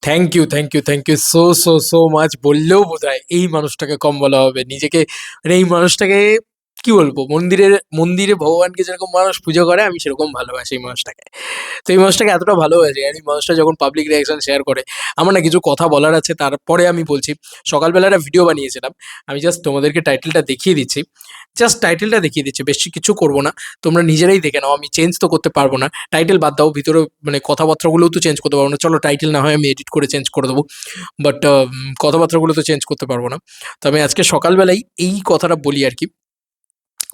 Thank you so much বললেও বোধহয় এই মানুষটাকে কম বলা হবে নিজেকে, মানে এই মানুষটাকে কি বলবো, মন্দিরে মন্দিরে ভগবানকে যেরকম মানুষ পুজো করে আমি সেরকম ভালোবাসি এই মানুষটাকে। তো এই মানুষটাকে এতটা ভালোবাসি আর এই মানুষটা যখন পাবলিক রিয়াকশন শেয়ার করে, আমার না কিছু কথা বলার আছে, তারপরে আমি বলছি। সকালবেলা একটা ভিডিও বানিয়েছিলাম, আমি জাস্ট তোমাদেরকে টাইটেলটা দেখিয়ে দিচ্ছি, বেশি কিছু করবো না, তোমরা নিজেরাই দেখে নাও, আমি চেঞ্জ তো করতে পারবো না, টাইটেল বাদ দাও, ভিতরে মানে কথাবার্তাগুলোও তো চেঞ্জ করতে পারবো না, চলো টাইটেল না হয় আমি এডিট করে চেঞ্জ করে দেবো, বাট কথাবার্তাগুলো তো চেঞ্জ করতে পারবো না। তো আমি আজকে সকালবেলাই এই কথাটা বলি আর কি।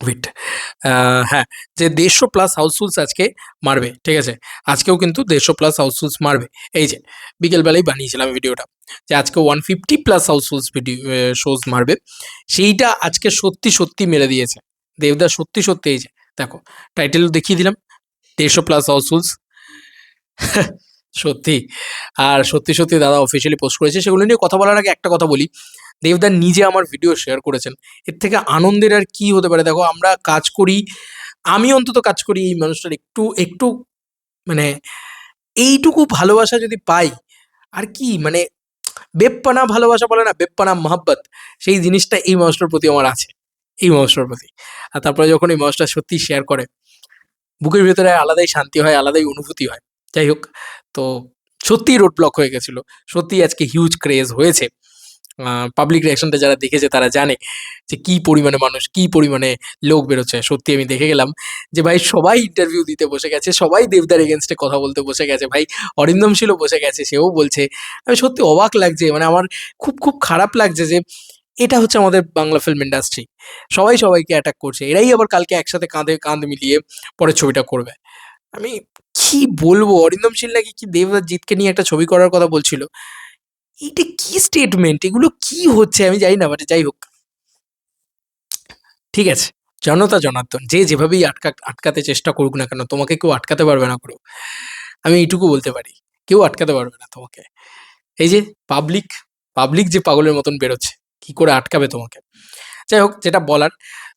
ওয়েট, হ্যাঁ, যে 150+ হাউসফুলস আজকে মারবে, ঠিক আছে, আজকেও কিন্তু 150+ হাউসফুলস মারবে। এই যে বিকেলবেলাই বানিয়েছিলাম ভিডিওটা, যে আজকে 150+ হাউসফুলস ভিডিও শোজ মারবে, সেইটা আজকে সত্যি সত্যি মেরে দিয়েছে দেবদা, সত্যি সত্যি। এই যে দেখো, টাইটেল দেখিয়ে দিলাম, 150+ হাউসফুলস সত্যি। আর সত্যি সত্যি দাদা অফিসিয়ালি পোস্ট করেছে, সেগুলো নিয়ে কথা বলার আগে একটা কথা বলি, দেবদা নিজে আমার ভিডিও শেয়ার করেছেন, এর থেকে আনন্দের আর কি হতে পারে। দেখো আমরা কাজ করি, আমি অন্তত কাজ করি, এই মানুষটার একটু একটু মানে এইটুকু ভালোবাসা যদি পাই, আর কি মানে, বেপ্পানা ভালোবাসা বলে না, বেপ্পানা মহাব্বত, সেই জিনিসটা এই মানুষটার প্রতি আমার আছে, এই মানুষটার প্রতি। আর তারপরে যখন এই মানুষটা সত্যি শেয়ার করে, বুকের ভেতরে আলাদাই শান্তি হয়, আলাদাই অনুভূতি হয়। যাই হোক, তো সত্যিই রোড ব্লক হয়ে গেছিল, সত্যিই আজকে হিউজ ক্রেজ হয়েছে। পাবলিক রিয়াকশনটা যারা দেখেছে তারা জানে যে কি পরিমাণে মানুষ, কি পরিমাণে লোক বেরোচ্ছে। সত্যি আমি দেখে গেলাম যে ভাই সবাই ইন্টারভিউ দিতে বসে গেছে, সবাই দেবদার এগেনস্টে কথা বলতে বসে গেছে, ভাই অরিন্দম শীলও বসে গেছে, সেও বলছে। আমি সত্যি অবাক লাগছে, মানে আমার খুব খুব খারাপ লাগছে যে এটা হচ্ছে আমাদের বাংলা ফিল্ম ইন্ডাস্ট্রি, সবাই সবাইকে অ্যাটাক করছে, এরাই আবার কালকে একসাথে কাঁধে কাঁধ মিলিয়ে পরের ছবিটা করবে। আমি কি বলবো, অরিন্দম শীল নাকি কি দেবদার জিতকে নিয়ে একটা ছবি করার কথা বলছিল, এইটা কি স্টেটমেন্ট, এগুলো কি হচ্ছে আমি জানি না, বাট যাই হোক, ঠিক আছে। জনতা জনার্দন যে যেভাবেই আটকাতে চেষ্টা করুক না কেন, তোমাকে কেউ আটকাতে পারবে না করুক, আমি এইটুকু বলতে পারি, কেউ আটকাতে পারবে না তোমাকে। এই যে পাবলিক, পাবলিক যে পাগলের মতন বেরোচ্ছে, কি করে আটকাবে তোমাকে। যাই হোক, যেটা বলার,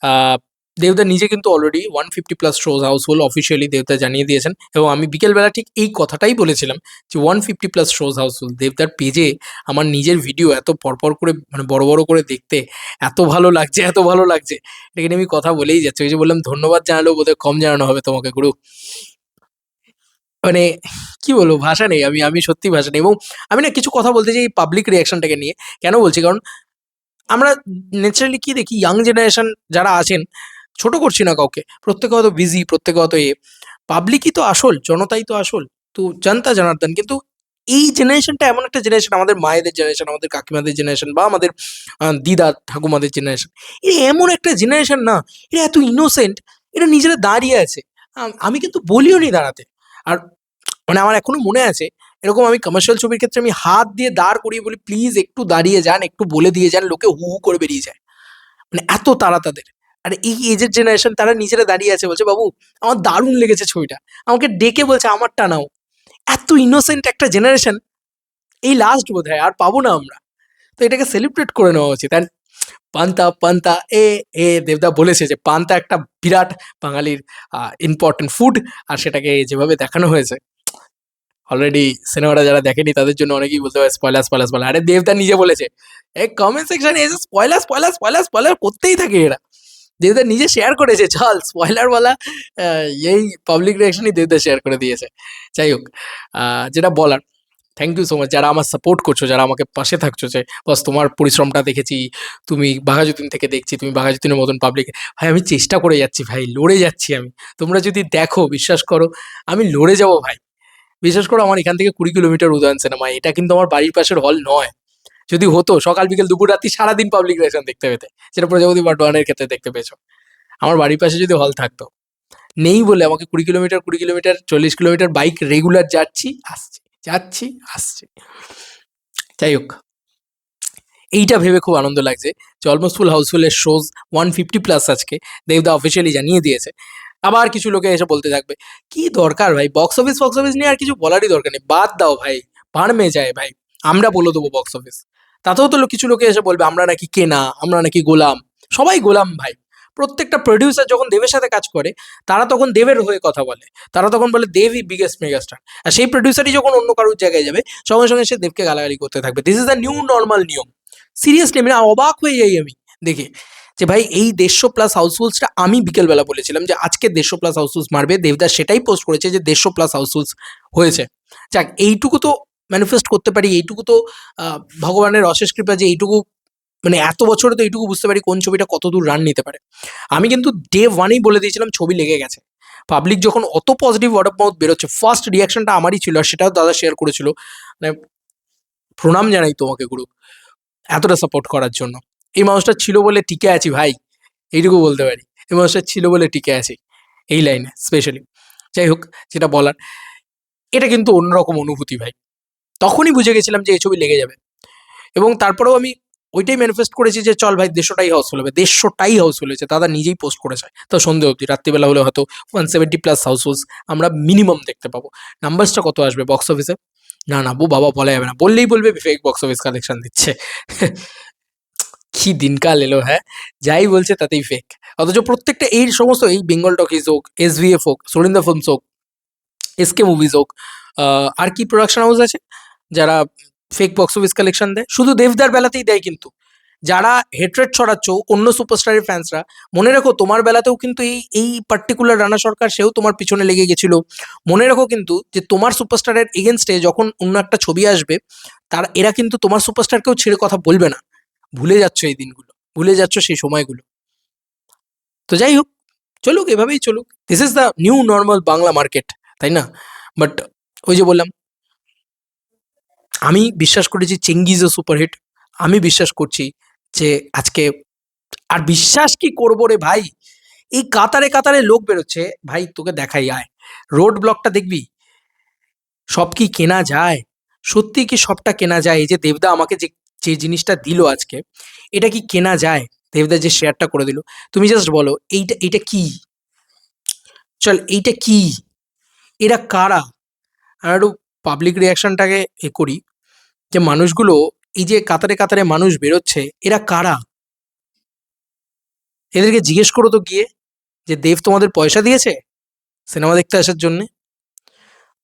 আহ, দেবদা নিজে কিন্তু অলরেডি 150+ শোজ হাউসফুল অফিসিয়ালি দেবদা জানিয়ে দিয়েছেন, এবং আমি বিকেলবেলা ঠিক এই কথাটাই বলেছিলাম যে 150+ শোজ হাউসফুল। দেবদার পেজে আমার নিজের ভিডিও এত পরপর করে মানে বড় বড় করে দেখতে এত ভালো লাগছে, এত ভালো লাগছে, এটা নিয়ে আমি কথা বলেই যাচ্ছি। ওই যে বললাম ধন্যবাদ জানালেও বোধহয় কম জানানো হবে তোমাকে গুরু, মানে কি বলবো, ভাষা নেই, আমি আমি সত্যি ভাষা নেই। এবং আমি না কিছু কথা বলতে চাই এই পাবলিক রিয়াকশনটাকে নিয়ে। কেন বলছি, কারণ আমরা ন্যাচারালি কি দেখি, ইয়াং জেনারেশন যারা আছেন, ছোট করছি না কাউকে, প্রত্যেকে হয়তো বিজি, প্রত্যেকে হয়তো পাবলিকই তো আসল, জনতাই তো আসল, তো জনতা জনার্দন। কিন্তু এই জেনারেশনটা এমন একটা জেনারেশন, আমাদের মায়েদের জেনারেশন, আমাদের কাকিমাদের জেনারেশন, বা আমাদের দিদা ঠাকুমাদের জেনারেশন, এরা এমন একটা জেনারেশন না, এরা এত ইনোসেন্ট, এরা নিজেরা দাঁড়িয়ে আছে। আমি কিন্তু বলিও নি দাঁড়াতে। আর মানে আমার এখনো মনে আছে, এরকম আমি কমার্শিয়াল ছবির ক্ষেত্রে আমি হাত দিয়ে দাঁড় করিয়ে বলি প্লিজ একটু দাঁড়িয়ে যান, একটু বলে দিয়ে যান, লোকে হু হু করে বেরিয়ে যায়, মানে এত তাড়া তাদের। আর এই এজের জেনারেশন তারা নিজেরা দাঁড়িয়ে আছে, বলছে বাবু আমার দারুণ লেগেছে ছবিটা, আমাকে ডেকে বলছে আমার টানাও। এত ইনোসেন্ট একটা জেনারেশন এই লাস্ট বোধ হয় আর পাবো না আমরা। তো এটাকে সেলিব্রেট করে নেওয়া উচিত। অ্যান্ড পান্তা পান্তা এ এ দেবদা বলেছে যে পান্তা একটা বিরাট বাঙালির ইম্পর্টেন্ট ফুড, আর সেটাকে যেভাবে দেখানো হয়েছে, অলরেডি সিনেমাটা যারা দেখেনি তাদের জন্য অনেকেই বলতে পারে স্পয়লার স্পয়লার স্পয়লার, আরে দেবদা নিজে বলেছে এই কমেন্ট সেকশনে এসে স্পয়লার স্পয়লার স্পয়লার স্পয়লার করতেই থাকে এরা। দেবদা নিজে শেয়ার করেছে, চল স্পয়লার বলা, এই পাবলিক রিয়াকশনই দেবদা শেয়ার করে দিয়েছে। যাই হোক, যেটা বলার, থ্যাংক ইউ সো মাচ যারা আমার সাপোর্ট করছো, যারা আমাকে পাশে থাকছো, যে বস তোমার পরিশ্রমটা দেখেছি, তুমি বাঘাযতীন থেকে দেখছি, তুমি বাঘাযতীনের মতন পাবলিক, ভাই আমি চেষ্টা করে যাচ্ছি ভাই, লড়ে যাচ্ছি আমি, তোমরা যদি দেখো বিশ্বাস করো আমি লড়ে যাবো ভাই। বিশেষ করে আমার এখান থেকে 20 কিলোমিটার উদয়ন সিনেমা, এটা কিন্তু আমার বাড়ির পাশের হল নয়। যদি হতো সকাল বিকেল দুপুর রাত্রি সারাদিন পাবলিক রিলেশন দেখতে পেতে, যেটা প্রজাপতি পার্ট 1-এর ক্ষেত্রে দেখতে পেয়েছো। আমার বাড়ির পাশে যদি হল থাকতো, নেই বলে আমাকে 20 kilometre 20 kilometre 40 kilometre bike regular যাচ্ছি আসছি, যাচ্ছি আসছি। যাই হোক, এইটা ভেবে খুব আনন্দ লাগছে যে অলমোস্ট ফুল হাউসফুলের শোজ 150+ আজকে দেবদা অফিসিয়ালি জানিয়ে দিয়েছে। আবার কিছু লোকে এসে বলতে থাকবে কি দরকার ভাই, বক্স অফিস ফক্স অফিস নিয়ে আর কিছু বলারই দরকার নেই, বাদ দাও ভাই, ভাড় মেয়ে যায় ভাই, আমরা বলে দেবো বক্স অফিস। তাতেও তো কিছু লোকে এসে বলবে আমরা নাকি কেনা, আমরা নাকি গোলাম, সবাই গোলাম ভাই, প্রত্যেকটা প্রোডিউসার যখন দেবের সাথে কাজ করে তারা তখন দেবের হয়ে কথা বলে, তারা তখন বলে দেবই বিগেস্ট মেগাস্টার। আর সেই প্রোডিউসারই যখন অন্য কারোর জায়গায় যাবে সঙ্গে সঙ্গে সে দেবকে গালাগালি করতে থাকবে। This is the new normal নিয়ম। সিরিয়াসলি আমি অবাক হয়ে যাই আমি দেখে যে ভাই এই 150+ হাউসফুলসটা আমি বিকেলবেলা বলেছিলাম যে আজকে 150+ হাউসফুলস মারবে, দেবদাস সেটাই পোস্ট করেছে যে 150+ হাউসফুলস হয়েছে। যাক, এইটুকু তো ম্যানিফেস্ট করতে পারি, এইটুকু তো ভগবানের অশেষ কৃপা যে এইটুকু মানে এত বছরে তো এইটুকু বুঝতে পারি কোন ছবিটা কত দূর রান নিতে পারে। আমি কিন্তু ডে ওয়ানেই বলে দিয়েছিলাম ছবি লেগে গেছে। পাবলিক যখন অত পজিটিভ ওয়ার্ড অফ মাউথ বেরোচ্ছে, ফার্স্ট রিয়াকশনটা আমারই ছিল, আর সেটাও দাদা শেয়ার করেছিল। মানে প্রণাম জানাই তোমাকে গুরু এতটা সাপোর্ট করার জন্য। এই মানুষটা ছিল বলে টিকে আছি ভাই, এইটুকু বলতে পারি। এই মানুষটা ছিল বলে টিকে আছি এই লাইনে স্পেশালি। যাই হোক, যেটা বলার, এটা কিন্তু অন্যরকম অনুভূতি ভাই। তখনই বুঝে গেছিলাম যে এই ছবি লেগে যাবে, এবং তারপরেও আমি ওইটাই ম্যানিফেস্ট করেছি যে চল ভাই 150টাই হাউসফুল হবে। 150টাই হাউসফুল হয়েছে, দাদা নিজেই পোস্ট করেছে। তো সন্ধে অবধি রাত্রিবেলা হলে হয়তো 170+ হাউসফুলস আমরা মিনিমাম দেখতে পাবো। নাম্বারসটা কত আসবে বক্স অফিসে? না না বাবা, বলা যাবে না, বললেই বলবে ফেক বক্স অফিস কালেকশন দিচ্ছে। কি দিনকাল এলো, হ্যাঁ, যাই বলছে তাতেই ফেক। অথচ প্রত্যেকটা এই সমস্ত এই বেঙ্গল টকিজ হোক, SVF হোক, সরিন্দা ফিল্মস হোক, SK মুভিজ হোক, আর কি প্রোডাকশন হাউস আছে যারা ফেক বক্স অফিস কালেকশন দেয়? শুধু দেবদার বেলাতেই দেয় কিন্তু। যারা হেট্রেড ছড়াচ্ছ অন্য সুপারস্টারের ফ্যান্সরা, মনে রেখো তোমার বেলাতেও কিন্তু এই এই পার্টিকুলার রানা সরকার সেও তোমার পিছনে লেগে গেছিল। মনে রেখো কিন্তু যে তোমার সুপারস্টারের এগেনস্টে যখন অন্য একটা ছবি আসবে, এরা কিন্তু তোমার সুপারস্টারকেও ছেড়ে কথা বলবে না। ভুলে যাচ্ছ এই দিনগুলো, ভুলে যাচ্ছ সেই সময়গুলো। তো যাই হোক, চলুক, এভাবেই চলুক। This is the new normal Bangla market, তাই না? বাট ওই যে বললাম, আমি বিশ্বাস করেছি চেঙ্গিজও সুপারহিট। আমি বিশ্বাস করছি যে আজকে, আর বিশ্বাস কি করবো রে ভাই, এই কাতারে কাতারে লোক বেরোচ্ছে ভাই, তোকে দেখাই আয়, রোড ব্লকটা দেখবি, সব কি কেনা যায়? সত্যি কি সবটা কেনা যায়? এই যে দেবদা আমাকে যে যে জিনিসটা দিল আজকে, এটা কি কেনা যায়? দেবদা যে শেয়ারটা করে দিল, তুমি জাস্ট বলো এইটা এইটা কি? চল, এইটা কি? এরা কারা? আর একটু পাবলিক রিয়াকশনটাকে করি, যে মানুষগুলো, এই যে কাতারে কাতারে মানুষ বেরোচ্ছে, এরা কারা? এদেরকে জিজ্ঞেস করো তো গিয়ে যে দেব তোমাদের পয়সা দিয়েছে সিনেমা দেখতে আসার জন্য?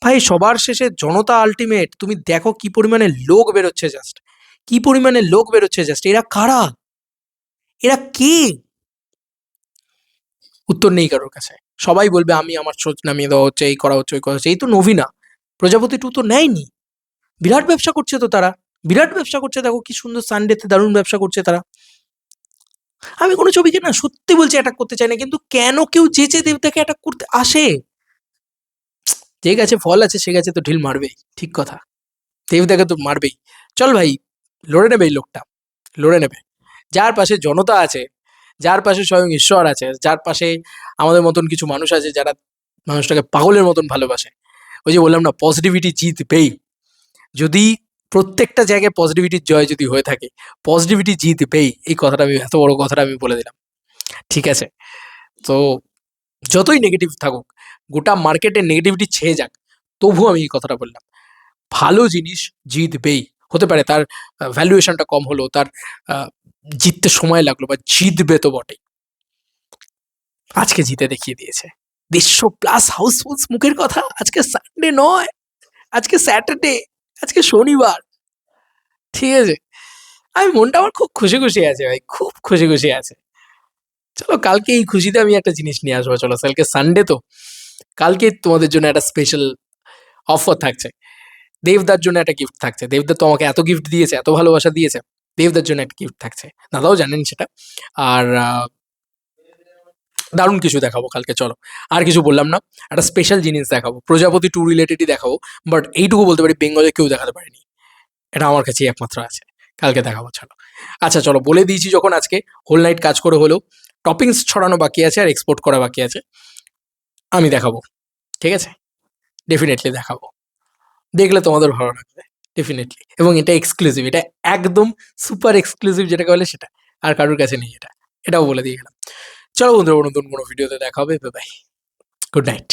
ভাই সবার শেষে জনতা আলটিমেট। তুমি দেখো কি পরিমাণে লোক বেরোচ্ছে, জাস্ট কি পরিমাণে লোক বেরোচ্ছে, জাস্ট এরা কারা? এরা কে? উত্তর নেই কারোর কাছে। সবাই বলবে আমি আমার সোচ নামিয়ে দেওয়া হচ্ছে, এই করা হচ্ছে, ওই করা হচ্ছে। এই তো নভিনা প্রজাপতি 2 তো নেয়নি, বিরাট ব্যবসা করছে তো তারা, বিরাট ব্যবসা করছে। দেখো কি সুন্দর, সানডেতে দারুণ ব্যবসা করছে তারা। আমি কোনো ছবিকে না সত্যি বলছি অ্যাটাক করতে চাই না, কিন্তু কেন কেউ যেচে দেবতাকে অ্যাটাক করতে আসে? যে গাছে ফল আছে সে গাছে তো ঢিল মারবেই, ঠিক কথা। দেবতাকে তো মারবেই। চল ভাই, লড়ে নেবে এই লোকটা, লড়ে নেবে। যার পাশে জনতা আছে, যার পাশে স্বয়ং ঈশ্বর আছে, যার পাশে আমাদের মতন কিছু মানুষ আছে যারা মানুষটাকে পাগলের মতন ভালোবাসে, ওই যে বললাম না, পজিটিভিটি জিতবেই। যদি প্রত্যেকটা জায়গায় পজিটিভিটির জয় যদি হয়ে থাকে, পজিটিভিটি জিতবেই। এই কথাটা আমি, এত বড় কথাটা আমি বলে দিলাম, ঠিক আছে? তো যতই নেগেটিভ থাকুক, গোটা মার্কেটে নেগেটিভিটি ছেয়ে যাক, তবুও আমি এই কথাটা বললাম, ভালো জিনিস জিতবেই। হতে পারে তার ভ্যালুয়েশনটা কম হলো, তার জিততে সময় লাগলো, বা জিতবে তো বটেই। আজকে জিতে দেখিয়ে দিয়েছে। 150+ হাউসফুলস মুখের কথা, আজকে সানডে নয়, আজকে স্যাটারডে, আজকে শনিবার, ঠিক আছে? আমি মনটা আমার খুব খুশি খুশি আছে ভাই, খুব খুশি খুশি আছে। চলো কালকে এই খুশিতে আমি একটা জিনিস নিয়ে আসবো। চলো, কালকে সানডে তো, কালকে তোমাদের জন্য একটা স্পেশাল অফার থাকছে। দেবদার জন্য একটা গিফট থাকছে। দেবদা তো আমাকে এত গিফট দিয়েছে, এত ভালোবাসা দিয়েছে, দেবদার জন্য একটা গিফট থাকছে। দাদাও জানেন সেটা। আর দারুণ কিছু দেখাবো কালকে, চলো। আর কিছু বললাম না, একটা স্পেশাল জিনিস দেখাবো, প্রজাপতি 2 রিলেটেডই দেখাবো। বাট এইটুকু বলতে পারি, বেঙ্গলে কেউ দেখাতে পারেনি, এটা আমার কাছেই একমাত্র আছে। কালকে দেখাবো, চলো। আচ্ছা চলো, বলে দিয়েছি যখন, আজকে হোল নাইট কাজ করে হলেও টপিংস ছড়ানো বাকি আছে আর এক্সপোর্ট করা বাকি আছে, আমি দেখাবো, ঠিক আছে? ডেফিনেটলি দেখাবো, দেখলে তোমাদের ভালো লাগবে ডেফিনেটলি। এবং এটা এক্সক্লুসিভ, এটা একদম সুপার এক্সক্লুসিভ, যেটাকে বলে সেটা আর কারোর কাছে নেই। এটাও বলে দিয়ে গেলাম। চলো বন্ধুরা, নতুন কোনো ভিডিওতে দেখা হবে। Bye bye, good night.